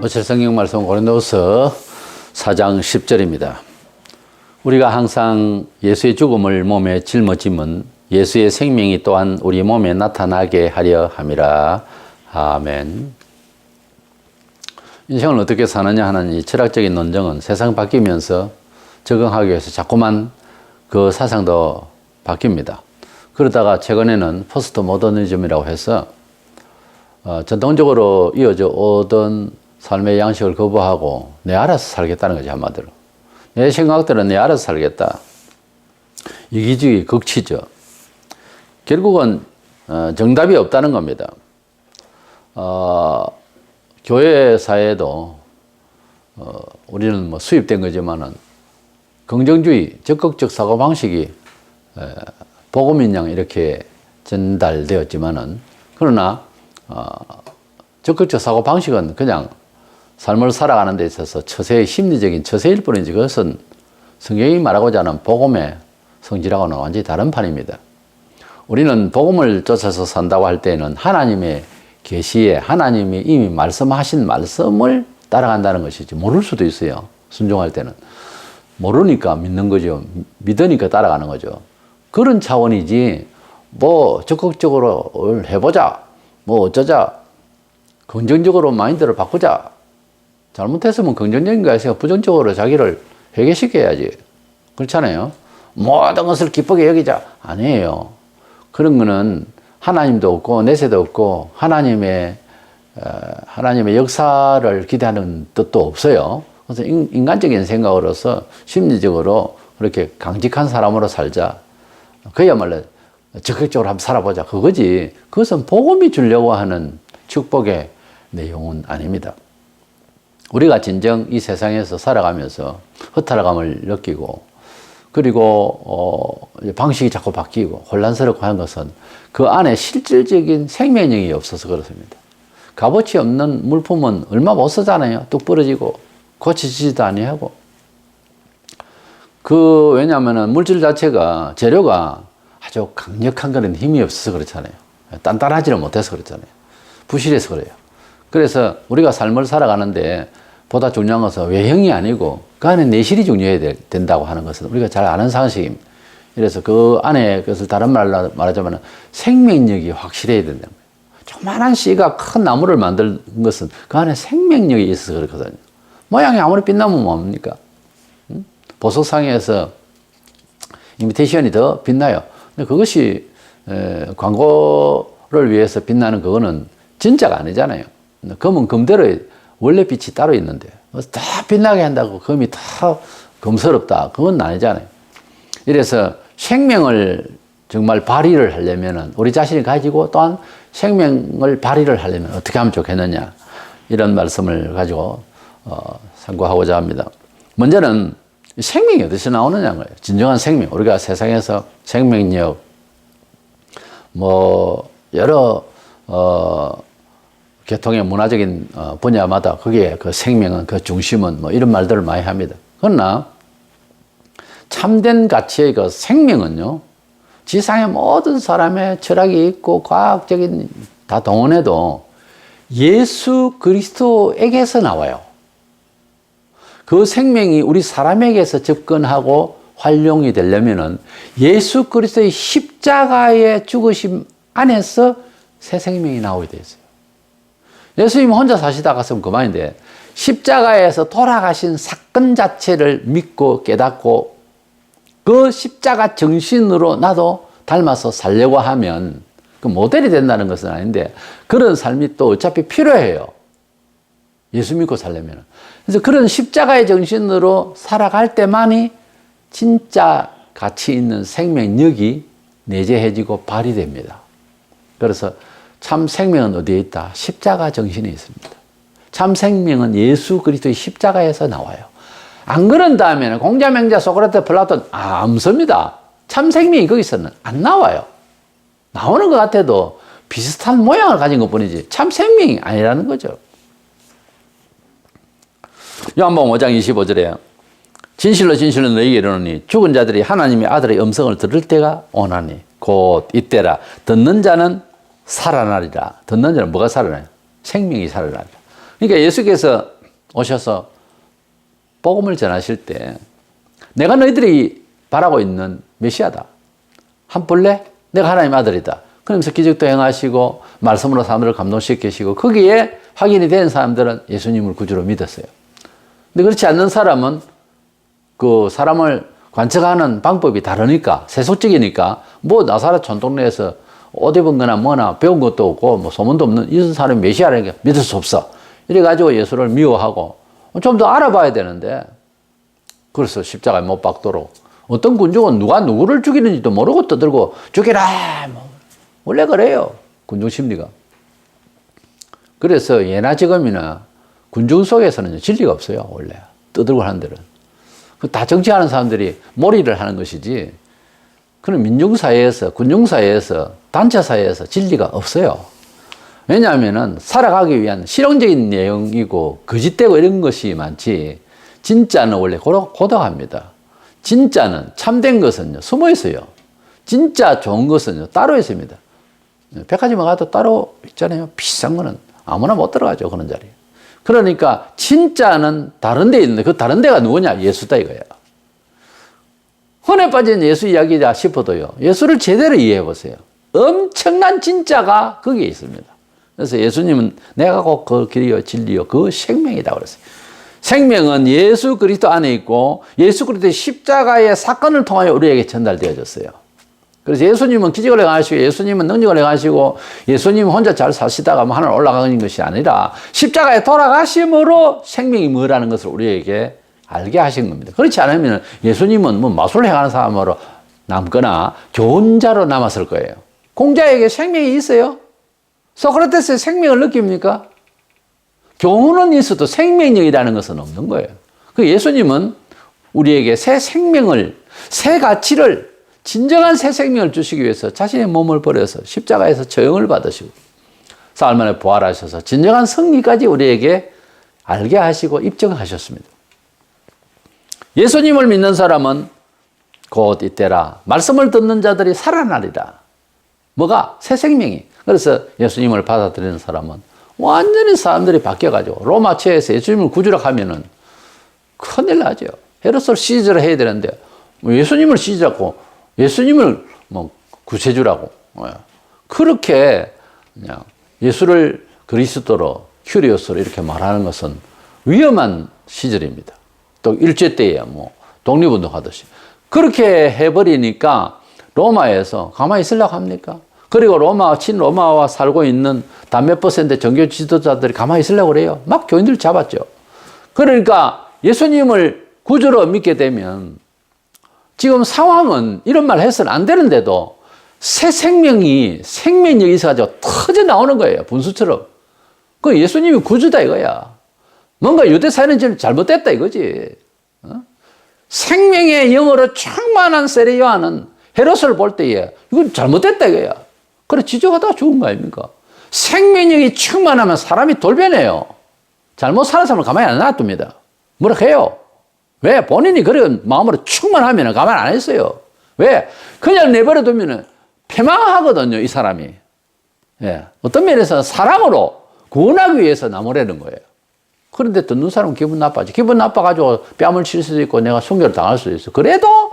오늘 성경 말씀 고린도서 4장 10절입니다. 우리가 항상 예수의 죽음을 몸에 짊어짐은 예수의 생명이 또한 우리 몸에 나타나게 하려 함이라. 아멘. 인생을 어떻게 사느냐 하는 이 철학적인 논쟁은 세상 바뀌면서 적응하기 위해서 자꾸만 그 사상도 바뀝니다. 그러다가 최근에는 포스트 모더니즘이라고 해서 전통적으로 이어져 오던 삶의 양식을 거부하고 내 알아서 살겠다는 거지, 한마디로. 내 생각대로 내 알아서 살겠다. 이기주의 극치죠. 결국은 정답이 없다는 겁니다. 교회 사회에도 우리는 뭐 수입된 거지만은 긍정주의, 적극적 사고방식이 복음인 양 이렇게 전달되었지만은, 그러나 적극적 사고방식은 그냥 삶을 살아가는 데 있어서 처세의 심리적인 처세일 뿐이지, 그것은 성경이 말하고자 하는 복음의 성질하고는 완전히 다른 판입니다. 우리는 복음을 쫓아서 산다고 할 때는 하나님의 계시에 하나님이 이미 말씀하신 말씀을 따라간다는 것이지, 모를 수도 있어요. 순종할 때는. 모르니까 믿는 거죠. 믿으니까 따라가는 거죠. 그런 차원이지, 뭐 적극적으로 해보자, 뭐 어쩌자, 긍정적으로 마인드를 바꾸자, 잘못했으면 긍정적인 거 해서 부정적으로 자기를 회개시켜야지. 그렇잖아요. 모든 것을 기쁘게 여기자. 아니에요. 그런 거는 하나님도 없고 내세도 없고 하나님의 역사를 기대하는 뜻도 없어요. 그래서 인간적인 생각으로서 심리적으로 그렇게 강직한 사람으로 살자. 그야말로 적극적으로 한번 살아보자. 그거지. 그것은 복음이 주려고 하는 축복의 내용은 아닙니다. 우리가 진정 이 세상에서 살아가면서 허탈감을 느끼고, 그리고 방식이 자꾸 바뀌고 혼란스럽고 하는 것은 그 안에 실질적인 생명력이 없어서 그렇습니다. 값어치 없는 물품은 얼마 못 쓰잖아요. 뚝 부러지고 고쳐지지도 아니하고. 왜냐하면 물질 자체가, 재료가 아주 강력한 그런 힘이 없어서 그렇잖아요. 단단하지를 못해서 그렇잖아요. 부실해서 그래요. 그래서 우리가 삶을 살아가는데 보다 중요한 것은 외형이 아니고 그 안에 내실이 중요해야 된다고 하는 것은 우리가 잘 아는 상식입니다. 그래서 그 안에 그것을 다른 말로 말하자면 생명력이 확실해야 된다는 거예요. 조그만한 씨가 큰 나무를 만든 것은 그 안에 생명력이 있어서 그렇거든요. 모양이 아무리 빛나면 뭡니까? 보석상에서 이미테이션이 더 빛나요. 근데 그것이 광고를 위해서 빛나는 그거는 진짜가 아니잖아요. 금은 금대로 원래 빛이 따로 있는데 다 빛나게 한다고 금이 다 금스럽다, 그건 아니잖아요. 이래서 생명을 정말 발휘를 하려면 우리 자신이 가지고, 또한 생명을 발휘를 하려면 어떻게 하면 좋겠느냐, 이런 말씀을 가지고 상고하고자 합니다. 먼저는 생명이 어디서 나오느냐는 거예요. 진정한 생명. 우리가 세상에서 생명력, 뭐 여러 계통의 문화적인 분야마다 거기에 그 생명은, 그 중심은, 뭐 이런 말들을 많이 합니다. 그러나 참된 가치의 그 생명은요, 지상의 모든 사람의 철학이 있고 과학적인 다 동원해도 예수 그리스도에게서 나와요. 그 생명이 우리 사람에게서 접근하고 활용이 되려면은 예수 그리스도의 십자가의 죽으심 안에서 새 생명이 나오게 돼 있어요. 예수님 혼자 사시다 갔으면 그만인데, 십자가에서 돌아가신 사건 자체를 믿고 깨닫고 그 십자가 정신으로 나도 닮아서 살려고 하면 그 모델이 된다는 것은 아닌데, 그런 삶이 또 어차피 필요해요. 예수 믿고 살려면. 그래서 그런 십자가의 정신으로 살아갈 때만이 진짜 가치 있는 생명력이 내재해지고 발휘됩니다. 그래서 참 생명은 어디에 있다? 십자가 정신에 있습니다. 참 생명은 예수 그리스도의 십자가에서 나와요. 안 그런다면 공자, 명자, 소크라테, 플라톤 없습니다. 참 생명이 거기서는 안 나와요. 나오는 것 같아도 비슷한 모양을 가진 것뿐이지 참 생명이 아니라는 거죠. 요한복음 5장 25절에 진실로 진실로 너희에게 이르노니 죽은 자들이 하나님의 아들의 음성을 들을 때가 오나니 곧 이때라. 듣는 자는 살아나리라. 듣는 자는 뭐가 살아나요? 생명이 살아나리라. 그러니까 예수께서 오셔서 복음을 전하실 때 내가 너희들이 바라고 있는 메시아다. 한 볼래? 내가 하나님 아들이다. 그러면서 기적도 행하시고 말씀으로 사람들을 감동시키시고 거기에 확인이 된 사람들은 예수님을 구주로 믿었어요. 근데 그렇지 않는 사람은 그 사람을 관측하는 방법이 다르니까 세속적이니까 뭐 나사렛 촌동네에서 옷 입은 거나 뭐나 배운 것도 없고 뭐 소문도 없는 이런 사람이 메시아라는 게 믿을 수 없어. 이래가지고 예수를 미워하고 좀 더 알아봐야 되는데 그래서 십자가에 못 박도록 어떤 군중은 누가 누구를 죽이는지도 모르고 떠들고 죽이라 뭐 원래 그래요. 군중 심리가. 그래서 예나 지금이나 군중 속에서는 진리가 없어요. 원래 떠들고 하는 데는. 다 정치하는 사람들이 몰이를 하는 것이지 그런 민중사회에서 군중사회에서 단체사회에서 진리가 없어요. 왜냐하면 살아가기 위한 실용적인 내용이고 거짓되고 이런 것이 많지 진짜는 원래 고독합니다. 진짜는 참된 것은요 숨어 있어요. 진짜 좋은 것은요 따로 있습니다. 백화점에 가도 따로 있잖아요. 비싼 거는 아무나 못 들어가죠. 그런 자리에. 그러니까 진짜는 다른 데 있는데 그 다른 데가 누구냐? 예수다 이거야. 혼에 빠진 예수 이야기다 싶어도요. 예수를 제대로 이해해 보세요. 엄청난 진짜가 거기에 있습니다. 그래서 예수님은 내가 곧 그 길이요 진리요 그 생명이다 그랬어요. 생명은 예수 그리스도 안에 있고 예수 그리스도의 십자가의 사건을 통하여 우리에게 전달되어졌어요. 그래서 예수님은 기적을 행하시고 예수님은 능력을 행하시고 예수님은 혼자 잘 사시다가 하늘 올라가는 것이 아니라 십자가에 돌아가심으로 생명이 뭐라는 것을 우리에게 알게 하신 겁니다. 그렇지 않으면 예수님은 뭐 마술 행하는 사람으로 남거나 교훈자로 남았을 거예요. 공자에게 생명이 있어요? 소크라테스의 생명을 느낍니까? 교훈은 있어도 생명력이라는 것은 없는 거예요. 그 예수님은 우리에게 새 생명을, 새 가치를, 진정한 새 생명을 주시기 위해서 자신의 몸을 버려서 십자가에서 처형을 받으시고 사흘 만에 부활하셔서 진정한 승리까지 우리에게 알게 하시고 입증하셨습니다. 예수님을 믿는 사람은 곧 이때라 말씀을 듣는 자들이 살아나리라. 뭐가? 새 생명이. 그래서 예수님을 받아들이는 사람은 완전히 사람들이 바뀌어가지고 로마 체에서 예수님을 구주라 하면은 큰일 나죠. 헤롯을 시즈를 해야 되는데 예수님을 시즈라고 예수님을 뭐 구세주라고 그렇게 그냥 예수를 그리스도로 큐리오스로 이렇게 말하는 것은 위험한 시절입니다. 또 일제 때에 뭐 독립운동 하듯이 그렇게 해버리니까 로마에서 가만히 있으려고 합니까? 그리고 친로마와 살고 있는 단 몇 퍼센트 종교 지도자들이 가만히 있으려고 그래요. 막 교인들 잡았죠. 그러니까 예수님을 구주로 믿게 되면 지금 상황은 이런 말 해서는 안 되는데도 새 생명력이 있어가지고 터져 나오는 거예요. 분수처럼. 그 예수님이 구주다 이거야. 뭔가 유대 사회는 지금 잘못됐다 이거지. 생명의 영으로 충만한 세례 요한은 헤롯을 볼 때에 이건 잘못됐다 이거야. 그래 지적하다가 죽은 거 아닙니까? 생명력이 충만하면 사람이 돌변해요. 잘못 사는 사람을 가만히 안 놔둡니다. 뭐라 해요? 왜? 본인이 그런 마음으로 충만하면 가만 안 했어요. 왜? 그냥 내버려 두면 패망하거든요, 이 사람이. 예. 어떤 면에서 사랑으로 구원하기 위해서 나무라는 거예요. 그런데 듣는 사람은 기분 나빠지. 기분 나빠가지고 뺨을 칠 수도 있고 내가 순교를 당할 수도 있어. 그래도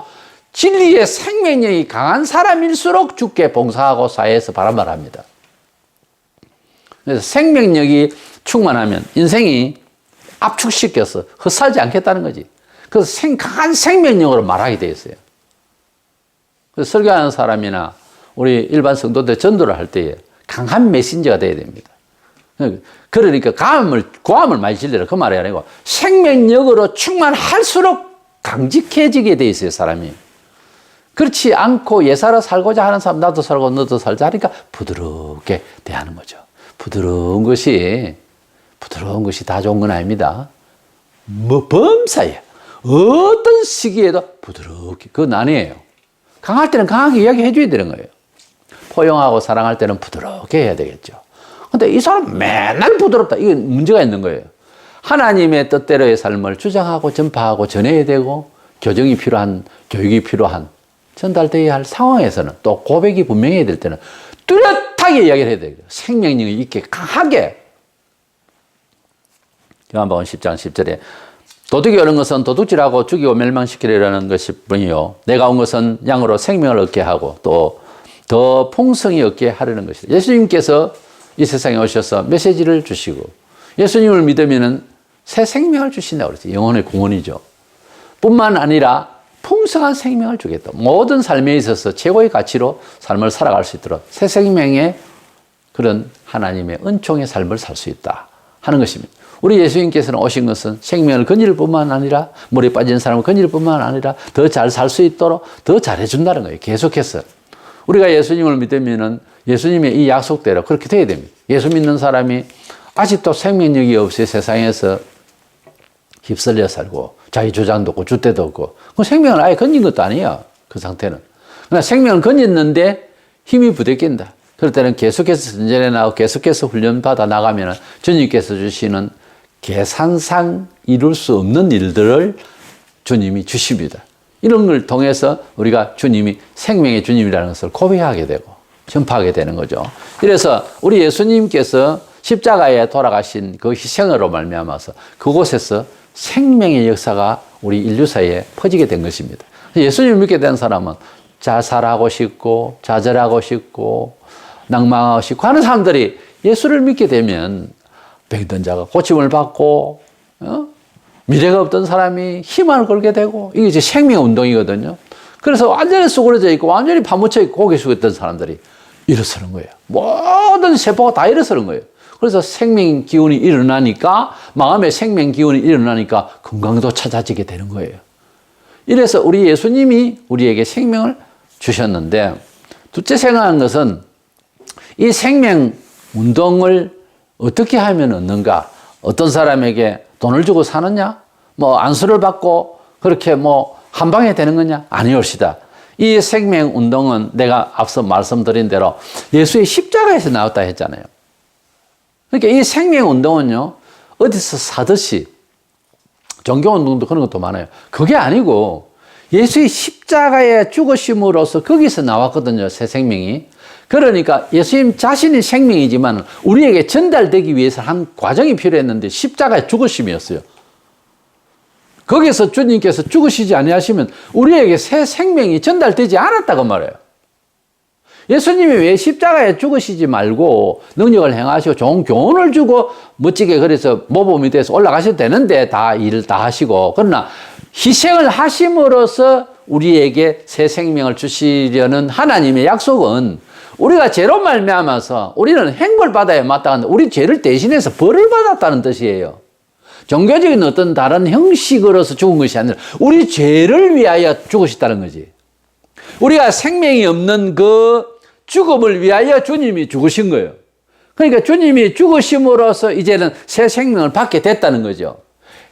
진리의 생명력이 강한 사람일수록 주께 봉사하고 사회에서 바람을 합니다. 그래서 생명력이 충만하면 인생이 압축시켜서 헛살지 않겠다는 거지. 그래서 강한 생명력으로 말하게 되어 있어요. 그래서 설교하는 사람이나 우리 일반 성도들 전도를 할 때에 강한 메신저가 되어야 됩니다. 그러니까 고함을 많이 질러라 그 말이 아니고 생명력으로 충만할수록 강직해지게 되어 있어요, 사람이. 그렇지 않고 예사로 살고자 하는 사람 나도 살고 너도 살자 하니까 부드럽게 대하는 거죠. 부드러운 것이 다 좋은 건 아닙니다. 뭐 범사에 어떤 시기에도 부드럽게 그건 아니에요. 강할 때는 강하게 이야기해 줘야 되는 거예요. 포용하고 사랑할 때는 부드럽게 해야 되겠죠. 근데 이 사람 맨날 부드럽다. 이건 문제가 있는 거예요. 하나님의 뜻대로의 삶을 주장하고 전파하고 전해야 되고 교정이 필요한, 교육이 필요한 전달되어야 할 상황에서는 또 고백이 분명해야 될 때는 뚜렷하게 이야기를 해야 돼요. 생명력이 있게 강하게. 요한복음 10장 10절에 도둑이 오는 것은 도둑질하고 죽이고 멸망시키려는 것일 뿐이요 내가 온 것은 양으로 생명을 얻게 하고 또 더 풍성히 얻게 하려는 것이다. 예수님께서 이 세상에 오셔서 메시지를 주시고 예수님을 믿으면 새 생명을 주신다고 그랬어요. 영혼의 공원이죠. 뿐만 아니라 풍성한 생명을 주겠다. 모든 삶에 있어서 최고의 가치로 삶을 살아갈 수 있도록 새 생명의 그런 하나님의 은총의 삶을 살 수 있다 하는 것입니다. 우리 예수님께서는 오신 것은 생명을 건질 뿐만 아니라 물에 빠진 사람을 건질 뿐만 아니라 더 잘 살 수 있도록 더 잘해준다는 거예요. 계속해서. 우리가 예수님을 믿으면 예수님의 이 약속대로 그렇게 돼야 됩니다. 예수 믿는 사람이 아직도 생명력이 없이 세상에서 휩쓸려 살고 자기 주장도 없고 줏대도 없고 그 생명을 아예 건진 것도 아니에요. 그 상태는. 그러나 생명을 건졌는데 힘이 부대낀다. 그럴 때는 계속해서 전전에 나오고 계속해서 훈련받아 나가면 주님께서 주시는 계산상 이룰 수 없는 일들을 주님이 주십니다. 이런 걸 통해서 우리가 주님이 생명의 주님이라는 것을 고백하게 되고 전파하게 되는 거죠. 그래서 우리 예수님께서 십자가에 돌아가신 그 희생으로 말미암아서 그곳에서 생명의 역사가 우리 인류사에 퍼지게 된 것입니다. 예수님을 믿게 된 사람은 자살하고 싶고 좌절하고 싶고 낭망하고 싶고 하는 사람들이 예수를 믿게 되면 병든 자가 고침을 받고 미래가 없던 사람이 희망을 걸게 되고 이게 이제 생명운동이거든요. 그래서 완전히 수그러져 있고 완전히 파묻혀 있고 고개 숙였던 사람들이 일어서는 거예요. 모든 세포가 다 일어서는 거예요. 그래서 생명 기운이 일어나니까 마음의 생명 기운이 일어나니까 건강도 찾아지게 되는 거예요. 이래서 우리 예수님이 우리에게 생명을 주셨는데 둘째 생각한 것은 이 생명 운동을 어떻게 하면 얻는가? 어떤 사람에게 돈을 주고 사느냐? 뭐 안수를 받고 그렇게 뭐 한 방에 되는 거냐? 아니올시다. 이 생명 운동은 내가 앞서 말씀드린 대로 예수의 십자가에서 나왔다 했잖아요. 그러니까 이 생명 운동은요, 어디서 사듯이 종교 운동도 그런 것도 많아요. 그게 아니고 예수의 십자가에 죽으심으로써 거기서 나왔거든요, 새 생명이. 그러니까 예수님 자신이 생명이지만 우리에게 전달되기 위해서 한 과정이 필요했는데 십자가의 죽으심이었어요. 거기서 주님께서 죽으시지 아니하시면 우리에게 새 생명이 전달되지 않았다고 말해요. 예수님이 왜 십자가에 죽으시지 말고 능력을 행하시고 좋은 교훈을 주고 멋지게 그래서 모범이 돼서 올라가셔도 되는데 다 일을 다 하시고 그러나 희생을 하심으로써 우리에게 새 생명을 주시려는 하나님의 약속은 우리가 죄로 말미암아서 우리는 행벌 받아야 마땅한데 우리 죄를 대신해서 벌을 받았다는 뜻이에요. 종교적인 어떤 다른 형식으로서 죽은 것이 아니라 우리 죄를 위하여 죽으셨다는 거지. 우리가 생명이 없는 그 죽음을 위하여 주님이 죽으신 거예요. 그러니까 주님이 죽으심으로써 이제는 새 생명을 받게 됐다는 거죠.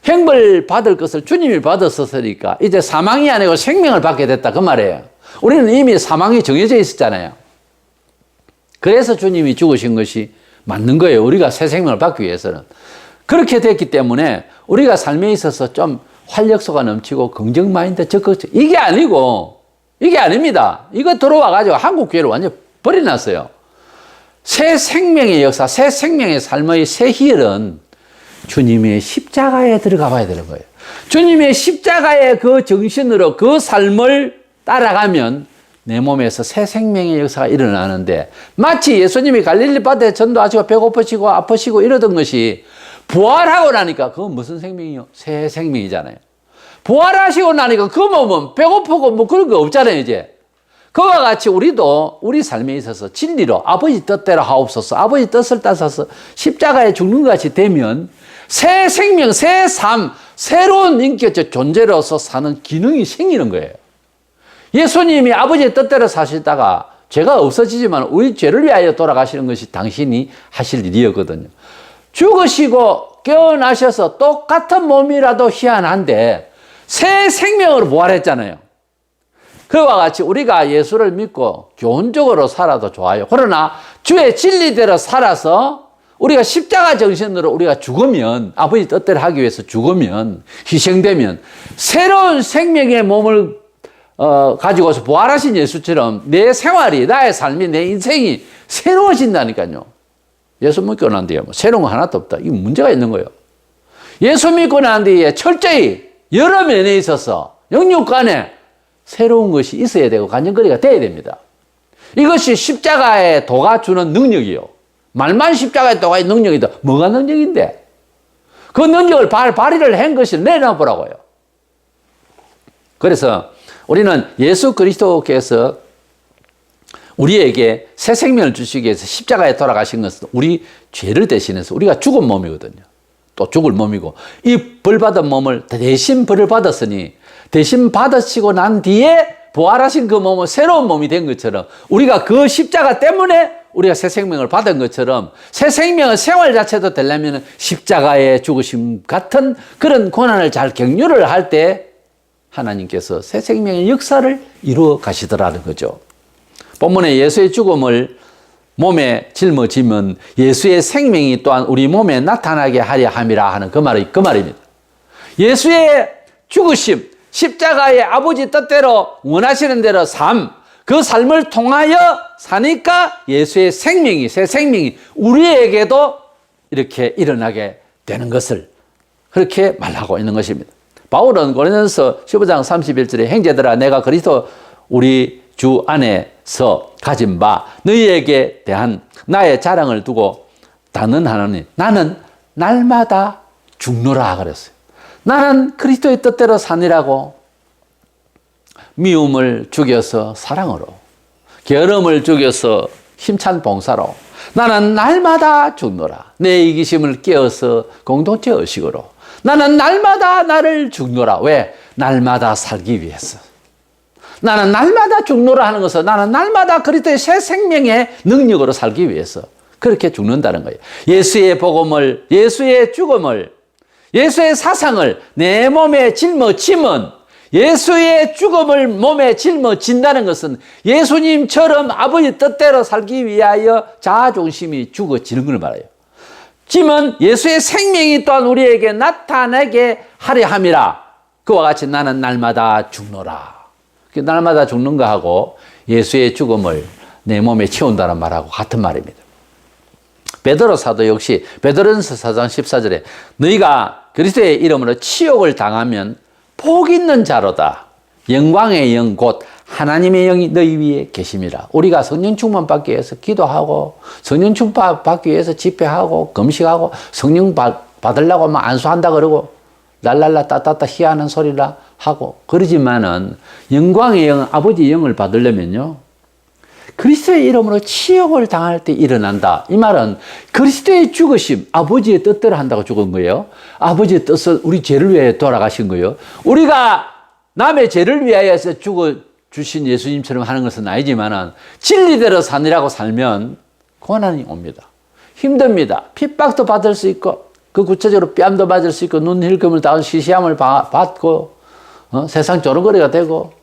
행벌 받을 것을 주님이 받았었으니까 이제 사망이 아니고 생명을 받게 됐다 그 말이에요. 우리는 이미 사망이 정해져 있었잖아요. 그래서 주님이 죽으신 것이 맞는 거예요. 우리가 새 생명을 받기 위해서는. 그렇게 됐기 때문에 우리가 삶에 있어서 좀 활력소가 넘치고 긍정 마인드 적극적 이게 아니고 이게 아닙니다. 이거 들어와가지고 한국 교회를 완전 버려놨어요. 새 생명의 역사, 새 생명의 삶의 새 희열은 주님의 십자가에 들어가 봐야 되는 거예요. 주님의 십자가의 그 정신으로 그 삶을 따라가면 내 몸에서 새 생명의 역사가 일어나는데 마치 예수님이 갈릴리 바다에 전도하시고 배고프시고 아프시고 이러던 것이 부활하고 나니까 그건 무슨 생명이요? 새 생명이잖아요. 부활하시고 나니까 그 몸은 배고프고 뭐 그런 거 없잖아요, 이제. 그와 같이 우리도 우리 삶에 있어서 진리로 아버지 뜻대로 하옵소서, 아버지 뜻을 따라서 십자가에 죽는 것 같이 되면 새 생명, 새 삶, 새로운 인격적 존재로서 사는 기능이 생기는 거예요. 예수님이 아버지의 뜻대로 사시다가 죄가 없어지지만 우리 죄를 위하여 돌아가시는 것이 당신이 하실 일이었거든요. 죽으시고 깨어나셔서 똑같은 몸이라도 희한한데 새 생명으로 부활했잖아요. 그와 같이 우리가 예수를 믿고 교훈적으로 살아도 좋아요. 그러나 주의 진리대로 살아서 우리가 십자가 정신으로 우리가 죽으면 아버지 뜻대로 하기 위해서 죽으면 희생되면 새로운 생명의 몸을 가지고서 부활하신 예수처럼 내 생활이 나의 삶이 내 인생이 새로워진다니까요. 예수 믿고 난 뒤에 뭐 새로운 거 하나도 없다. 이 문제가 있는 거예요. 예수 믿고 난 뒤에 철저히 여러 면에 있어서 영육 간에 새로운 것이 있어야 되고 간증거리가 돼야 됩니다. 이것이 십자가의 도가 주는 능력이요. 말만 십자가의 도가의 능력이다. 뭐가 능력인데? 그 능력을 발휘를 한 것을 내놔보라고요. 그래서 우리는 예수 그리스도께서 우리에게 새 생명을 주시기 위해서 십자가에 돌아가신 것은 우리 죄를 대신해서 우리가 죽은 몸이거든요. 또 죽을 몸이고, 이 벌받은 몸을 대신 벌을 받았으니 대신 받으시고 난 뒤에 부활하신 그 몸은 새로운 몸이 된 것처럼, 우리가 그 십자가 때문에 우리가 새 생명을 받은 것처럼, 새 생명의 생활 자체도 되려면 십자가의 죽으심 같은 그런 고난을 잘 격려를 할 때 하나님께서 새 생명의 역사를 이루어 가시더라는 거죠. 본문에 예수의 죽음을 몸에 짊어지면 예수의 생명이 또한 우리 몸에 나타나게 하려 함이라 하는 그 말입니다. 예수의 죽으심, 십자가의 아버지 뜻대로 원하시는 대로 그 삶을 통하여 사니까 예수의 생명이, 새 생명이 우리에게도 이렇게 일어나게 되는 것을 그렇게 말하고 있는 것입니다. 바울은 고린도서 15장 31절에 형제들아, 내가 그리스도 우리 주 안에서 가진 바 너희에게 대한 나의 자랑을 두고 단언하노니 나는 날마다 죽노라 그랬어요. 나는 그리스도의 뜻대로 사니라고. 미움을 죽여서 사랑으로, 게으름을 죽여서 힘찬 봉사로, 나는 날마다 죽노라. 내 이기심을 깨어서 공동체 의식으로, 나는 날마다 나를 죽노라. 왜? 날마다 살기 위해서. 나는 날마다 죽노라 하는 것은 나는 날마다 그리스도의 새 생명의 능력으로 살기 위해서 그렇게 죽는다는 거예요. 예수의 복음을, 예수의 죽음을, 예수의 사상을 내 몸에 짊어지면, 예수의 죽음을 몸에 짊어진다는 것은 예수님처럼 아버지 뜻대로 살기 위하여 자아중심이 죽어지는 걸 말해요. 지면 예수의 생명이 또한 우리에게 나타나게 하려 함이라. 그와 같이 나는 날마다 죽노라. 날마다 죽는 거하고 예수의 죽음을 내 몸에 채운다는 말하고 같은 말입니다. 베드로 사도 역시 베드로전서 4장 14절에 너희가 그리스도의 이름으로 치욕을 당하면 복 있는 자로다. 영광의 영 곧 하나님의 영이 너희 위에 계심이라. 우리가 성령 충만 받기 위해서 기도하고 성령 충만 받기 위해서 집회하고 금식하고 성령 받으려고 막 안수한다 그러고 랄랄라 따따따 희하는 소리라 하고 그러지만은 영광의 영, 아버지의 영을 받으려면요, 그리스도의 이름으로 치욕을 당할 때 일어난다. 이 말은 그리스도의 죽으심, 아버지의 뜻대로 한다고 죽은 거예요. 아버지의 뜻은 우리 죄를 위해 돌아가신 거예요. 우리가 남의 죄를 위하여서 죽어주신 예수님처럼 하는 것은 아니지만은 진리대로 사느라고 살면 고난이 옵니다. 힘듭니다. 핍박도 받을 수 있고, 그 구체적으로 뺨도 맞을 수 있고, 눈 힐끔을 당한 시시함을 받고, 세상 조롱거리가 되고,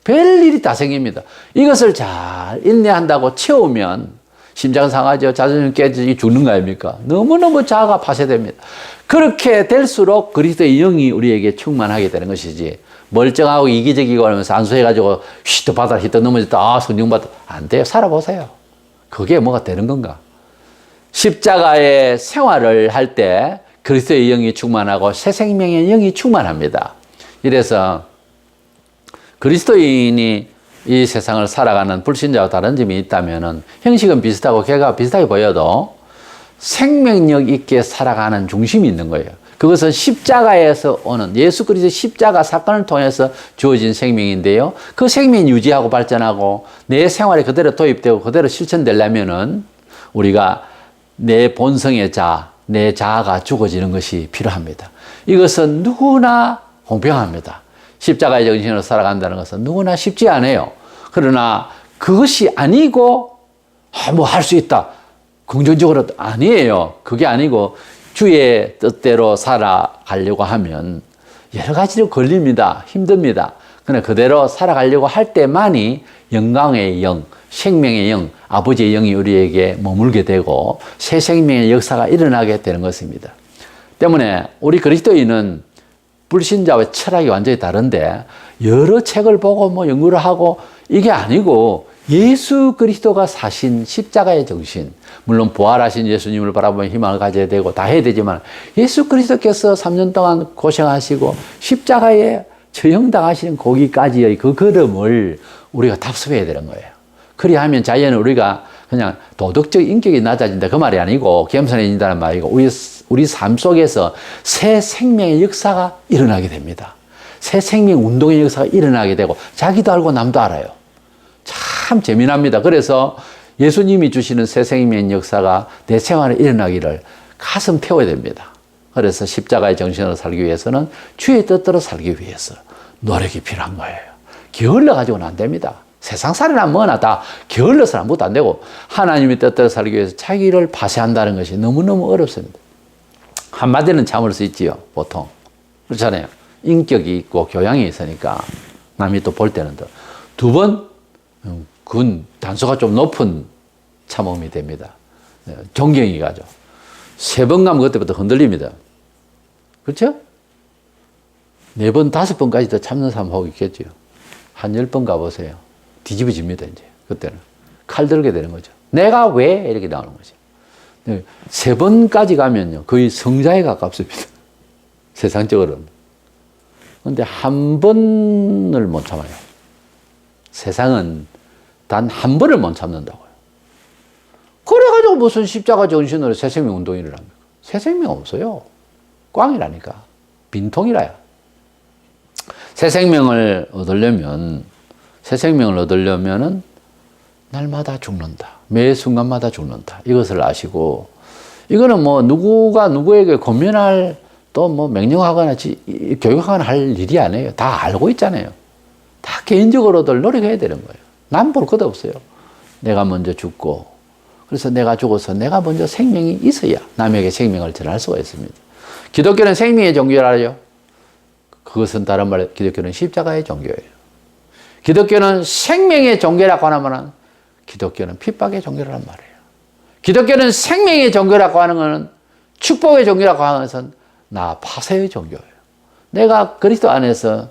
별일이 다 생깁니다. 이것을 잘 인내한다고 채우면 심장 상하죠. 자존심 깨지고 죽는 거 아닙니까? 너무너무 자아가 파쇄됩니다. 그렇게 될수록 그리스도의 영이 우리에게 충만하게 되는 것이지, 멀쩡하고 이기적이고 하면서 안수해가지고 휘트 바다를 휘트 넘어졌다, 성령 받다, 안 돼요. 살아보세요. 그게 뭐가 되는 건가? 십자가의 생활을 할 때 그리스도의 영이 충만하고 새 생명의 영이 충만합니다. 이래서 그리스도인이 이 세상을 살아가는 불신자와 다른 점이 있다면은 형식은 비슷하고 걔가 비슷하게 보여도 생명력 있게 살아가는 중심이 있는 거예요. 그것은 십자가에서 오는 예수 그리스도 십자가 사건을 통해서 주어진 생명인데요. 그 생명이 유지하고 발전하고 내 생활에 그대로 도입되고 그대로 실천되려면은 우리가 내 본성의 자아, 내 자아가 죽어지는 것이 필요합니다. 이것은 누구나 공평합니다. 십자가의 정신으로 살아간다는 것은 누구나 쉽지 않아요. 그러나 그것이 아니고 뭐 할 수 있다. 긍정적으로 아니에요. 그게 아니고 주의 뜻대로 살아가려고 하면 여러 가지로 걸립니다. 힘듭니다. 그러나 그대로 살아가려고 할 때만이 영광의 영, 생명의 영, 아버지의 영이 우리에게 머물게 되고 새 생명의 역사가 일어나게 되는 것입니다. 때문에 우리 그리스도인은 불신자와 철학이 완전히 다른데 여러 책을 보고 뭐 연구를 하고 이게 아니고 예수 그리스도가 사신 십자가의 정신, 물론 부활하신 예수님을 바라보며 희망을 가져야 되고 다 해야 되지만 예수 그리스도께서 3년 동안 고생하시고 십자가에 처형당하시는 거기까지의 그 걸음을 우리가 답습해야 되는 거예요. 그리하면 자연은 우리가 그냥 도덕적 인격이 낮아진다 그 말이 아니고 겸손해진다는 말이고 우리 삶 속에서 새 생명의 역사가 일어나게 됩니다. 새 생명 운동의 역사가 일어나게 되고 자기도 알고 남도 알아요. 참 재미납니다. 그래서 예수님이 주시는 새 생명의 역사가 내 생활에 일어나기를 가슴 태워야 됩니다. 그래서 십자가의 정신으로 살기 위해서는 주의 뜻대로 살기 위해서 노력이 필요한 거예요. 게을러 가지고는 안 됩니다. 세상살이나 뭐나 다 게을러서는 아무것도 안 되고 하나님의 뜻대로 살기 위해서 자기를 파쇄한다는 것이 너무너무 어렵습니다. 한마디는 참을 수 있지요, 보통. 그렇잖아요. 인격이 있고 교양이 있으니까 남이 또 볼 때는 더. 두 번, 그건 단수가 좀 높은 참음이 됩니다. 존경이 가죠. 세 번 가면 그때부터 흔들립니다. 그렇죠? 네 번, 다섯 번까지도 참는 사람 하고 있겠죠. 한 10번 가보세요. 뒤집어집니다, 이제. 그때는. 칼 들게 되는 거죠. 내가 왜? 이렇게 나오는 거죠. 세 번까지 가면요. 거의 성자에 가깝습니다. 세상적으로는. 근데 한 번을 못 참아요. 세상은 단 한 번을 못 참는다고요. 그래가지고 무슨 십자가 정신으로 새생명 운동을 합니까? 새생명 없어요. 꽝이라니까. 빈통이라야. 새생명을 얻으려면은 날마다 죽는다. 매 순간마다 죽는다. 이것을 아시고, 이거는 뭐 누구가 누구에게 권면할 또 뭐 명령하거나 교육하거나 할 일이 아니에요. 다 알고 있잖아요. 다 개인적으로들 노력해야 되는 거예요. 남 볼 것도 없어요. 내가 먼저 죽고, 그래서 내가 죽어서 내가 먼저 생명이 있어야 남에게 생명을 전할 수가 있습니다. 기독교는 생명의 종교라죠. 그것은 다른 말로 기독교는 십자가의 종교예요. 기독교는 생명의 종교라고 하면 기독교는 핍박의 종교라는 말이에요. 기독교는 생명의 종교라고 하는 것은 축복의 종교라고 하는 것은 나 파쇄의 종교예요. 내가 그리스도 안에서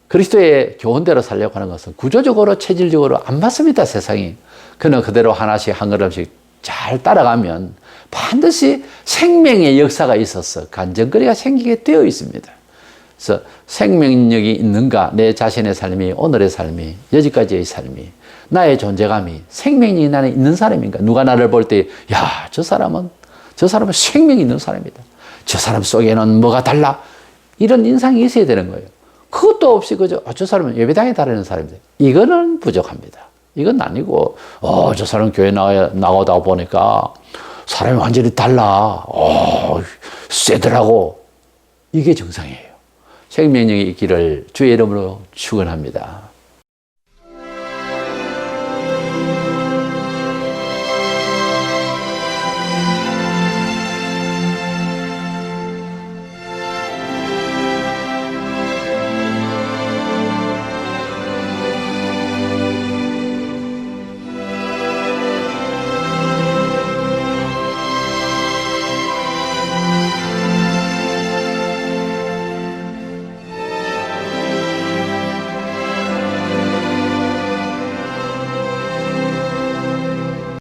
그리스도의 교훈대로 살려고 하는 것은 구조적으로 체질적으로 안 맞습니다. 세상이. 그는 그대로 하나씩 한 걸음씩 잘 따라가면 반드시 생명의 역사가 있어서 간증거리가 생기게 되어 있습니다. 그래서 생명력이 있는가, 내 자신의 삶이, 오늘의 삶이, 여기까지의 삶이, 나의 존재감이 생명이 나는 있는 사람인가? 누가 나를 볼 때, 야, 저 사람은 생명이 있는 사람이다. 저 사람 속에는 뭐가 달라? 이런 인상이 있어야 되는 거예요. 그것도 없이 그저 저 사람은 예배당에 다니는 사람이다. 이거는 부족합니다. 이건 아니고, 저 사람 교회 나가다 보니까 사람이 완전히 달라. 세더라고. 이게 정상이에요. 생명력이 있기를 주의 이름으로 축원합니다.